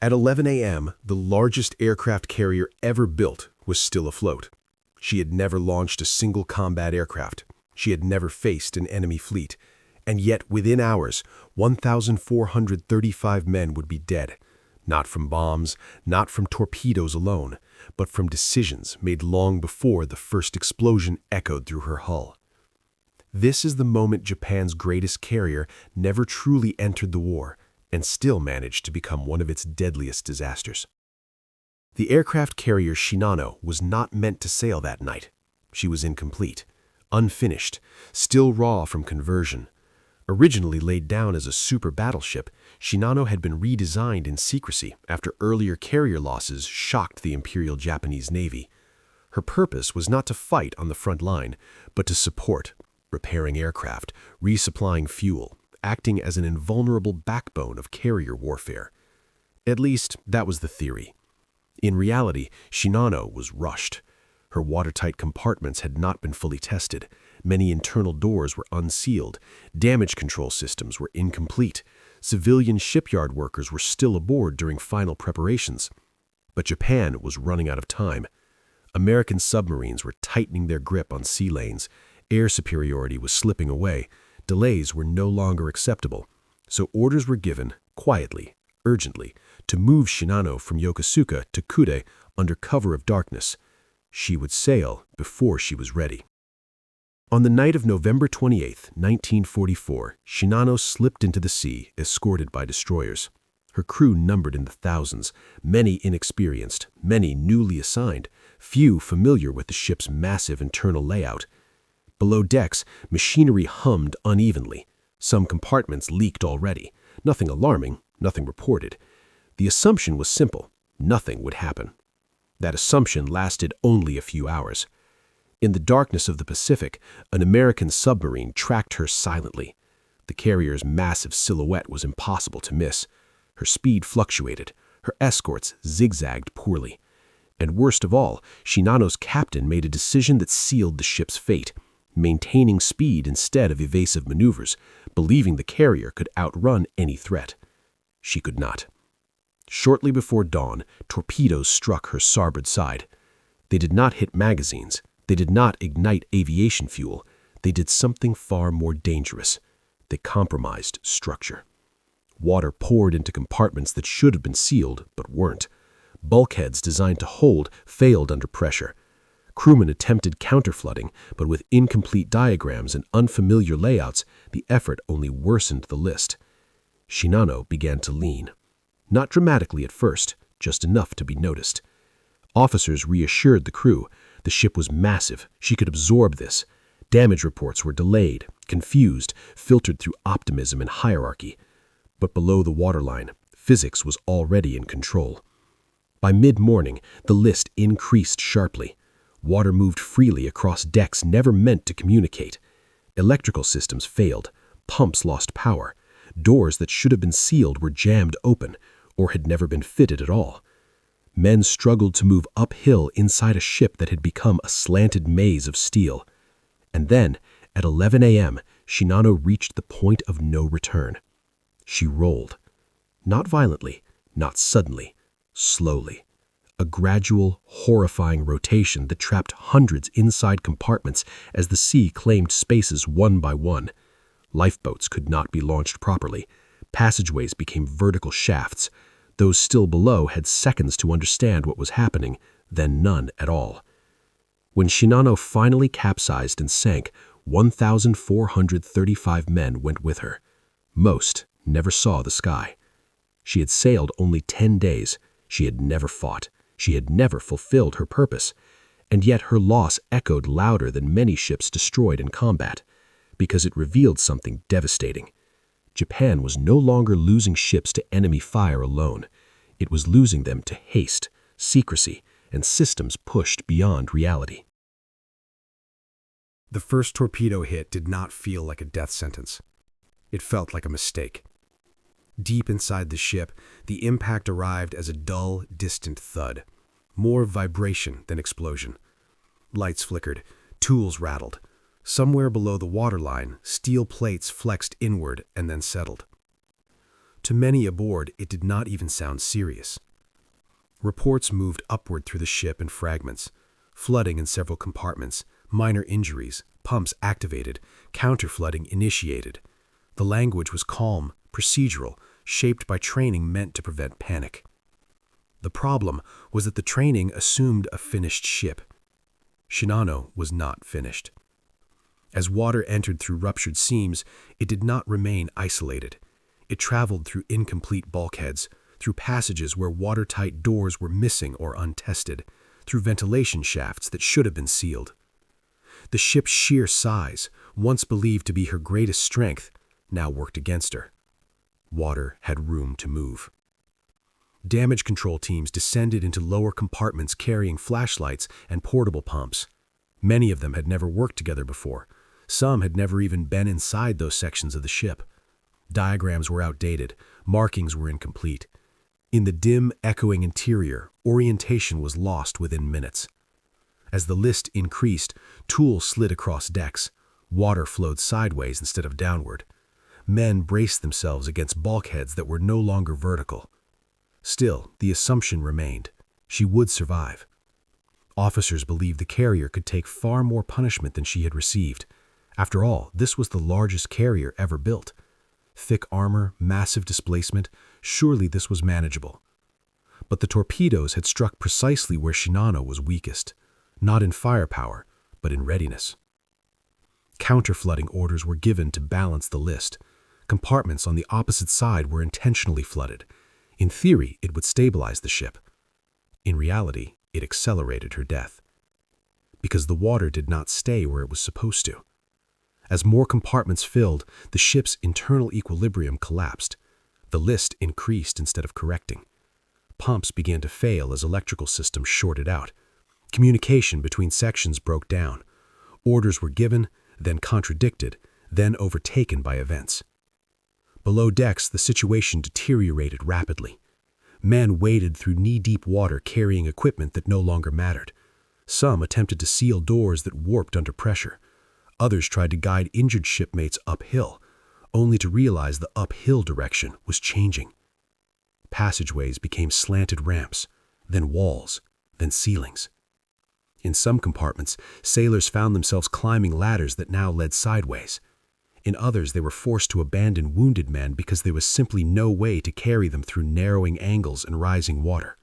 At 11 a.m., the largest aircraft carrier ever built was still afloat. She had never launched a single combat aircraft. She had never faced an enemy fleet. And yet, within hours, 1,435 men would be dead. Not from bombs, not from torpedoes alone, but from decisions made long before the first explosion echoed through her hull. This is the moment Japan's greatest carrier never truly entered the war and still managed to become one of its deadliest disasters. The aircraft carrier Shinano was not meant to sail that night. She was incomplete, unfinished, still raw from conversion. Originally laid down as a super battleship, Shinano had been redesigned in secrecy after earlier carrier losses shocked the Imperial Japanese Navy. Her purpose was not to fight on the front line, but to support, repairing aircraft, resupplying fuel, acting as an invulnerable backbone of carrier warfare. At least, that was the theory. In reality, Shinano was rushed. Her watertight compartments had not been fully tested. Many internal doors were unsealed. Damage control systems were incomplete. Civilian shipyard workers were still aboard during final preparations. But Japan was running out of time. American submarines were tightening their grip on sea lanes. Air superiority was slipping away. Delays were no longer acceptable. So orders were given, quietly, urgently, to move Shinano from Yokosuka to Kure under cover of darkness. She would sail before she was ready. On the night of November 28, 1944, Shinano slipped into the sea, escorted by destroyers. Her crew numbered in the thousands, many inexperienced, many newly assigned, few familiar with the ship's massive internal layout. Below decks, machinery hummed unevenly. Some compartments leaked already. Nothing alarming, nothing reported. The assumption was simple: nothing would happen. That assumption lasted only a few hours. In the darkness of the Pacific, an American submarine tracked her silently. The carrier's massive silhouette was impossible to miss. Her speed fluctuated. Her escorts zigzagged poorly. And worst of all, Shinano's captain made a decision that sealed the ship's fate, maintaining speed instead of evasive maneuvers, believing the carrier could outrun any threat. She could not. Shortly before dawn, torpedoes struck her starboard side. They did not hit magazines. They did not ignite aviation fuel. They did something far more dangerous. They compromised structure. Water poured into compartments that should have been sealed, but weren't. Bulkheads designed to hold failed under pressure. Crewmen attempted counterflooding, but with incomplete diagrams and unfamiliar layouts, the effort only worsened the list. Shinano began to lean. Not dramatically at first, just enough to be noticed. Officers reassured the crew. The ship was massive. She could absorb this. Damage reports were delayed, confused, filtered through optimism and hierarchy. But below the waterline, physics was already in control. By mid-morning, the list increased sharply. Water moved freely across decks never meant to communicate. Electrical systems failed. Pumps lost power. Doors that should have been sealed were jammed open, or had never been fitted at all. Men struggled to move uphill inside a ship that had become a slanted maze of steel. And then, at 11 a.m., Shinano reached the point of no return. She rolled. Not violently, not suddenly, slowly. A gradual, horrifying rotation that trapped hundreds inside compartments as the sea claimed spaces one by one. Lifeboats could not be launched properly. Passageways became vertical shafts. Those still below had seconds to understand what was happening, then none at all. When Shinano finally capsized and sank, 1,435 men went with her. Most never saw the sky. She had sailed only 10 days. She had never fought. She had never fulfilled her purpose. And yet her loss echoed louder than many ships destroyed in combat, because it revealed something devastating. Japan was no longer losing ships to enemy fire alone. It was losing them to haste, secrecy, and systems pushed beyond reality. The first torpedo hit did not feel like a death sentence. It felt like a mistake. Deep inside the ship, the impact arrived as a dull, distant thud. More vibration than explosion. Lights flickered, tools rattled. Somewhere below the waterline, steel plates flexed inward and then settled. To many aboard, it did not even sound serious. Reports moved upward through the ship in fragments, flooding in several compartments, minor injuries, pumps activated, counter-flooding initiated. The language was calm, procedural, shaped by training meant to prevent panic. The problem was that the training assumed a finished ship. Shinano was not finished. As water entered through ruptured seams, it did not remain isolated. It traveled through incomplete bulkheads, through passages where watertight doors were missing or untested, through ventilation shafts that should have been sealed. The ship's sheer size, once believed to be her greatest strength, now worked against her. Water had room to move. Damage control teams descended into lower compartments carrying flashlights and portable pumps. Many of them had never worked together before. Some had never even been inside those sections of the ship. Diagrams were outdated, markings were incomplete. In the dim, echoing interior, orientation was lost within minutes. As the list increased, tools slid across decks. Water flowed sideways instead of downward. Men braced themselves against bulkheads that were no longer vertical. Still, the assumption remained. She would survive. Officers believed the carrier could take far more punishment than she had received. After all, this was the largest carrier ever built. Thick armor, massive displacement, surely this was manageable. But the torpedoes had struck precisely where Shinano was weakest, not in firepower, but in readiness. Counter-flooding orders were given to balance the list. Compartments on the opposite side were intentionally flooded. In theory, it would stabilize the ship. In reality, it accelerated her death. Because the water did not stay where it was supposed to. As more compartments filled, the ship's internal equilibrium collapsed. The list increased instead of correcting. Pumps began to fail as electrical systems shorted out. Communication between sections broke down. Orders were given, then contradicted, then overtaken by events. Below decks, the situation deteriorated rapidly. Men waded through knee-deep water carrying equipment that no longer mattered. Some attempted to seal doors that warped under pressure. Others tried to guide injured shipmates uphill, only to realize the uphill direction was changing. Passageways became slanted ramps, then walls, then ceilings. In some compartments, sailors found themselves climbing ladders that now led sideways. In others, they were forced to abandon wounded men because there was simply no way to carry them through narrowing angles and rising water.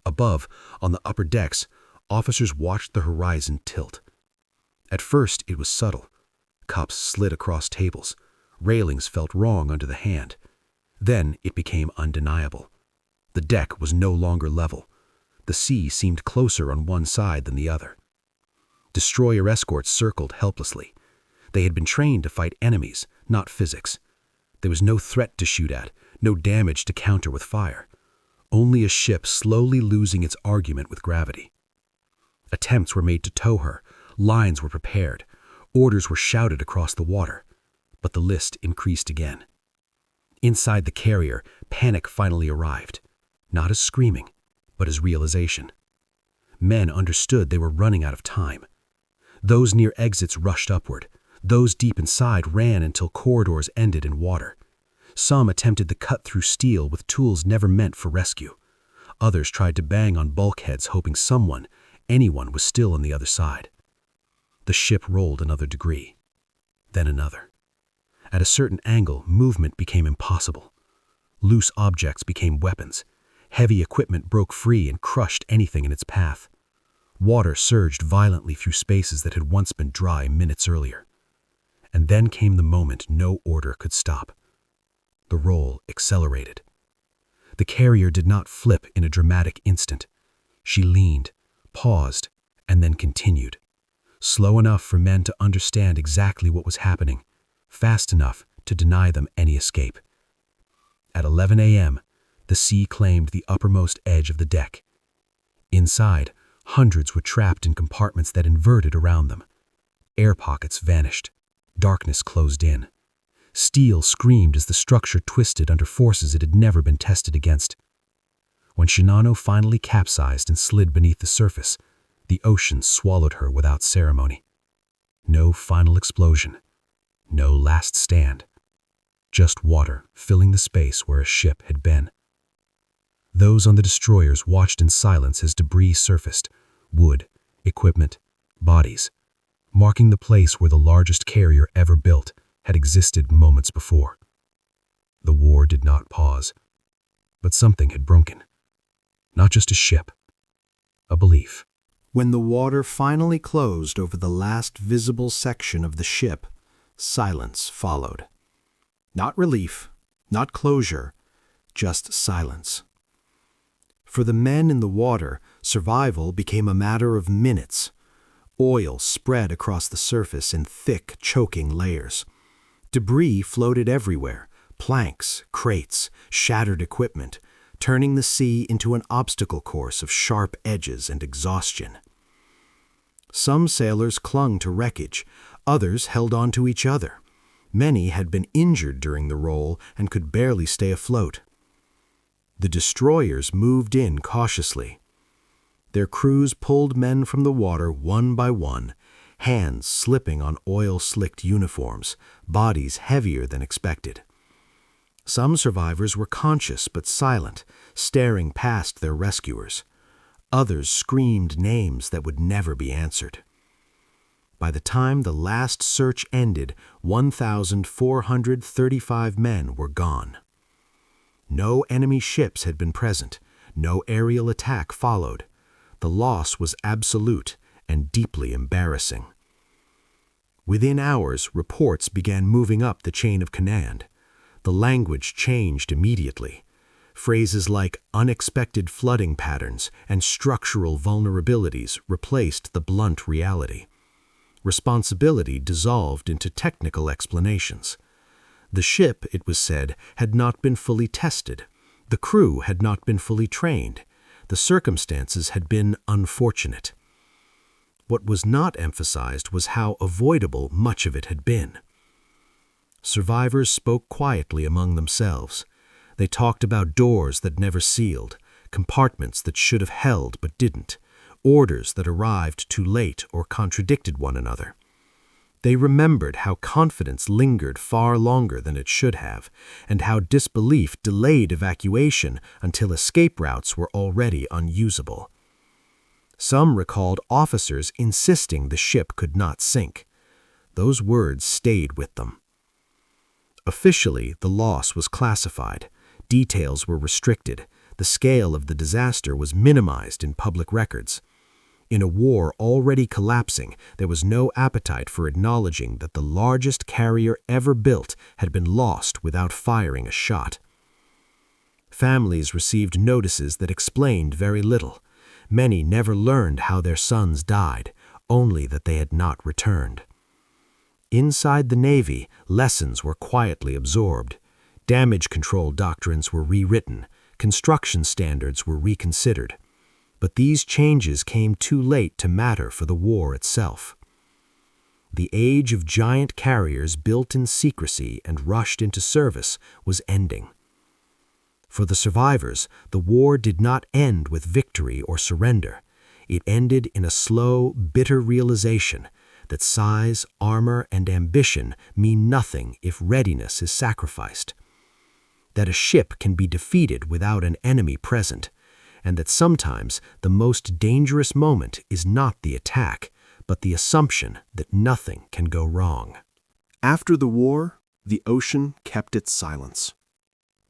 Above, on the upper decks, officers watched the horizon tilt. At first, it was subtle. Cups slid across tables. Railings felt wrong under the hand. Then it became undeniable. The deck was no longer level. The sea seemed closer on one side than the other. Destroyer escorts circled helplessly. They had been trained to fight enemies, not physics. There was no threat to shoot at, no damage to counter with fire. Only a ship slowly losing its argument with gravity. Attempts were made to tow her. Lines were prepared. Orders were shouted across the water. But the list increased again. Inside the carrier, panic finally arrived. Not as screaming, but as realization. Men understood they were running out of time. Those near exits rushed upward. Those deep inside ran until corridors ended in water. Some attempted to cut through steel with tools never meant for rescue. Others tried to bang on bulkheads hoping someone, anyone, was still on the other side. The ship rolled another degree, then another. At a certain angle, movement became impossible. Loose objects became weapons. Heavy equipment broke free and crushed anything in its path. Water surged violently through spaces that had once been dry minutes earlier. And then came the moment no order could stop. The roll accelerated. The carrier did not flip in a dramatic instant. She leaned, paused, and then continued. Slow enough for men to understand exactly what was happening, fast enough to deny them any escape. At 11 a.m., the sea claimed the uppermost edge of the deck. Inside, hundreds were trapped in compartments that inverted around them. Air pockets vanished. Darkness closed in. Steel screamed as the structure twisted under forces it had never been tested against. When Shinano finally capsized and slid beneath the surface, the ocean swallowed her without ceremony. No final explosion. No last stand. just water filling the space where a ship had been. Those on the destroyers watched in silence as debris surfaced, wood, equipment, bodies, marking the place where the largest carrier ever built had existed moments before. The war did not pause, but something had broken. Not just a ship, a belief. When the water finally closed over the last visible section of the ship, silence followed. Not relief, not closure, just silence. For the men in the water, survival became a matter of minutes. Oil spread across the surface in thick, choking layers. Debris floated everywhere, planks, crates, shattered equipment, turning the sea into an obstacle course of sharp edges and exhaustion. Some sailors clung to wreckage, others held on to each other. Many had been injured during the roll and could barely stay afloat. The destroyers moved in cautiously. Their crews pulled men from the water one by one, hands slipping on oil-slicked uniforms, bodies heavier than expected. Some survivors were conscious but silent, staring past their rescuers. Others screamed names that would never be answered. By the time the last search ended, 1,435 men were gone. No enemy ships had been present. No aerial attack followed. The loss was absolute and deeply embarrassing. Within hours, reports began moving up the chain of command. The language changed immediately. Phrases like unexpected flooding patterns and structural vulnerabilities replaced the blunt reality. Responsibility dissolved into technical explanations. The ship, it was said, had not been fully tested. The crew had not been fully trained. The circumstances had been unfortunate. What was not emphasized was how avoidable much of it had been. Survivors spoke quietly among themselves. They talked about doors that never sealed, compartments that should have held but didn't, orders that arrived too late or contradicted one another. They remembered how confidence lingered far longer than it should have, and how disbelief delayed evacuation until escape routes were already unusable. Some recalled officers insisting the ship could not sink. Those words stayed with them. Officially, the loss was classified. Details were restricted. The scale of the disaster was minimized in public records. In a war already collapsing, there was no appetite for acknowledging that the largest carrier ever built had been lost without firing a shot. Families received notices that explained very little. Many never learned how their sons died, only that they had not returned. Inside the Navy, lessons were quietly absorbed. Damage control doctrines were rewritten. Construction standards were reconsidered. But these changes came too late to matter for the war itself. The age of giant carriers built in secrecy and rushed into service was ending. For the survivors, the war did not end with victory or surrender. It ended in a slow, bitter realization that size, armor, and ambition mean nothing if readiness is sacrificed. That a ship can be defeated without an enemy present, and that sometimes the most dangerous moment is not the attack, but the assumption that nothing can go wrong. After the war, the ocean kept its silence.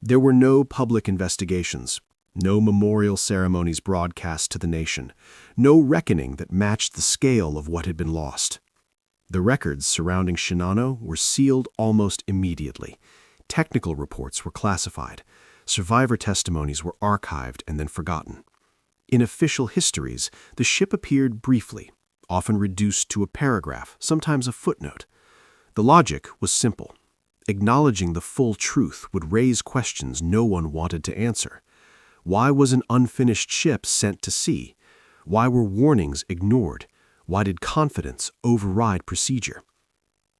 There were no public investigations, no memorial ceremonies broadcast to the nation, no reckoning that matched the scale of what had been lost. The records surrounding Shinano were sealed almost immediately. Technical reports were classified. Survivor testimonies were archived and then forgotten. In official histories, the ship appeared briefly, often reduced to a paragraph, sometimes a footnote. The logic was simple. Acknowledging the full truth would raise questions no one wanted to answer. Why was an unfinished ship sent to sea? Why were warnings ignored? Why did confidence override procedure?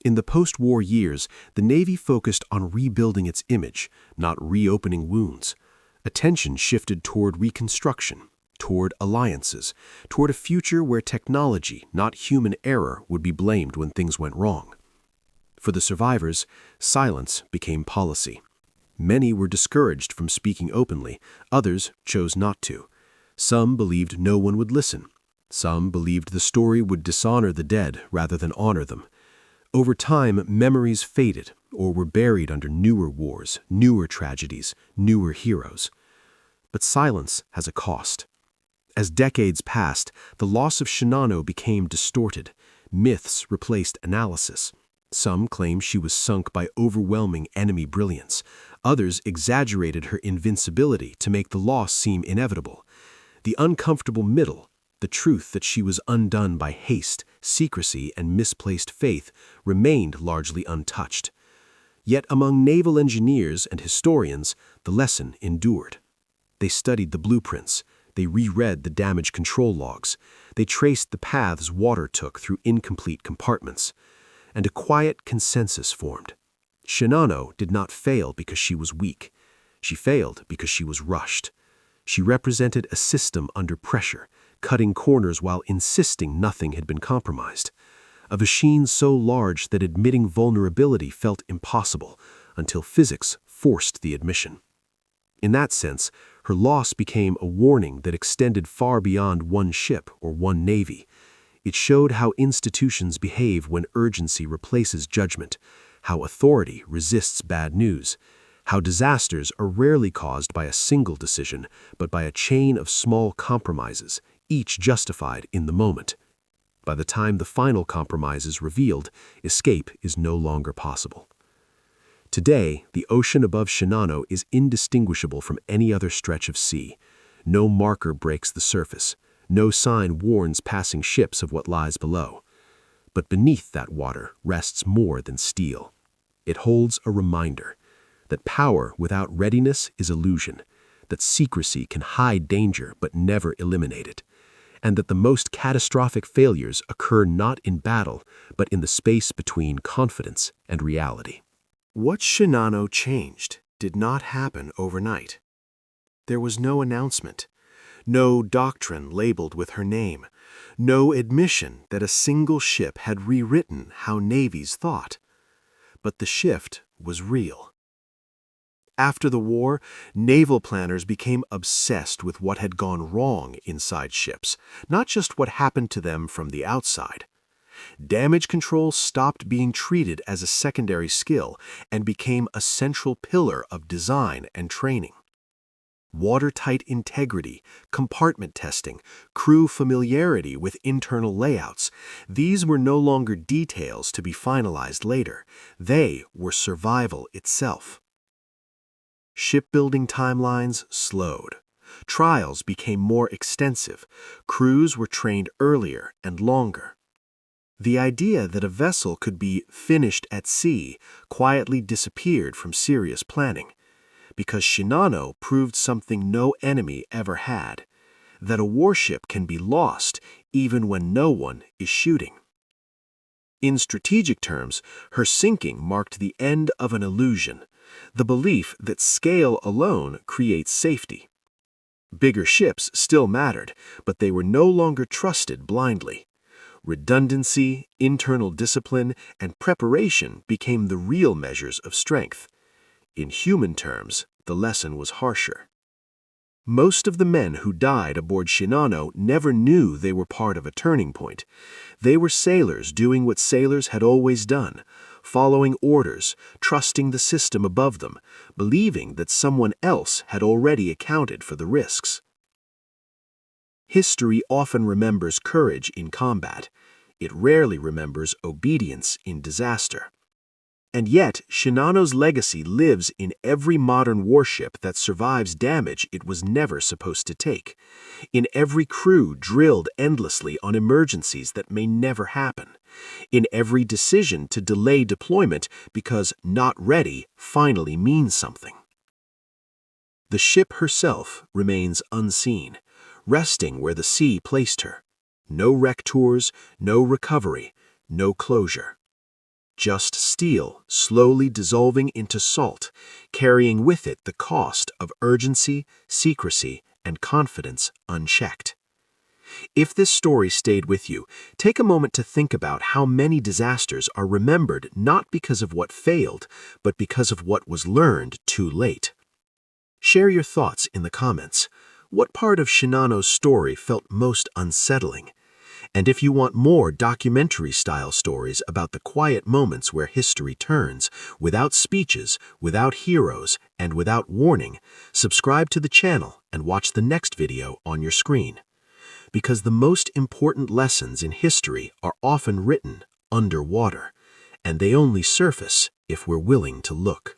In the post-war years, the Navy focused on rebuilding its image, not reopening wounds. Attention shifted toward reconstruction, toward alliances, toward a future where technology, not human error, would be blamed when things went wrong. For the survivors, silence became policy. Many were discouraged from speaking openly, others chose not to. Some believed no one would listen. Some believed the story would dishonor the dead rather than honor them. Over time, memories faded or were buried under newer wars, newer tragedies, newer heroes. But silence has a cost. As decades passed, the loss of Shinano became distorted. Myths replaced analysis. Some claim she was sunk by overwhelming enemy brilliance. Others exaggerated her invincibility to make the loss seem inevitable. The uncomfortable middle, the truth that she was undone by haste, secrecy, and misplaced faith, remained largely untouched. Yet among naval engineers and historians, the lesson endured. They studied the blueprints. They reread the damage control logs. They traced the paths water took through incomplete compartments. And a quiet consensus formed. Shinano did not fail because she was weak. She failed because she was rushed. She represented a system under pressure, cutting corners while insisting nothing had been compromised. A machine so large that admitting vulnerability felt impossible until physics forced the admission. In that sense, her loss became a warning that extended far beyond one ship or one navy. It showed how institutions behave when urgency replaces judgment, how authority resists bad news, how disasters are rarely caused by a single decision, but by a chain of small compromises, each justified in the moment. By the time the final compromise is revealed, escape is no longer possible. Today, the ocean above Shinano is indistinguishable from any other stretch of sea. No marker breaks the surface. No sign warns passing ships of what lies below. But beneath that water rests more than steel. It holds a reminder that power without readiness is illusion, that secrecy can hide danger but never eliminate it, and that the most catastrophic failures occur not in battle, but in the space between confidence and reality. What Shinano changed did not happen overnight. There was no announcement. No doctrine labeled with her name, no admission that a single ship had rewritten how navies thought. But the shift was real. After the war, naval planners became obsessed with what had gone wrong inside ships, not just what happened to them from the outside. Damage control stopped being treated as a secondary skill and became a central pillar of design and training. Watertight integrity, compartment testing, crew familiarity with internal layouts. These were no longer details to be finalized later. They were survival itself. Shipbuilding timelines slowed. Trials became more extensive. Crews were trained earlier and longer. The idea that a vessel could be finished at sea quietly disappeared from serious planning, because Shinano proved something no enemy ever had, that a warship can be lost even when no one is shooting. In strategic terms, her sinking marked the end of an illusion, the belief that scale alone creates safety. Bigger ships still mattered, but they were no longer trusted blindly. Redundancy, internal discipline, and preparation became the real measures of strength. In human terms, the lesson was harsher. Most of the men who died aboard Shinano never knew they were part of a turning point. They were sailors doing what sailors had always done, following orders, trusting the system above them, believing that someone else had already accounted for the risks. History often remembers courage in combat. It rarely remembers obedience in disaster. And yet, Shinano's legacy lives in every modern warship that survives damage it was never supposed to take, in every crew drilled endlessly on emergencies that may never happen, in every decision to delay deployment because not ready finally means something. The ship herself remains unseen, resting where the sea placed her. No wreck tours, no recovery, no closure. Just steel slowly dissolving into salt, carrying with it the cost of urgency, secrecy, and confidence unchecked. If this story stayed with you, take a moment to think about how many disasters are remembered not because of what failed, but because of what was learned too late. Share your thoughts in the comments. What part of Shinano's story felt most unsettling? And if you want more documentary-style stories about the quiet moments where history turns, without speeches, without heroes, and without warning, subscribe to the channel and watch the next video on your screen. Because the most important lessons in history are often written underwater, and they only surface if we're willing to look.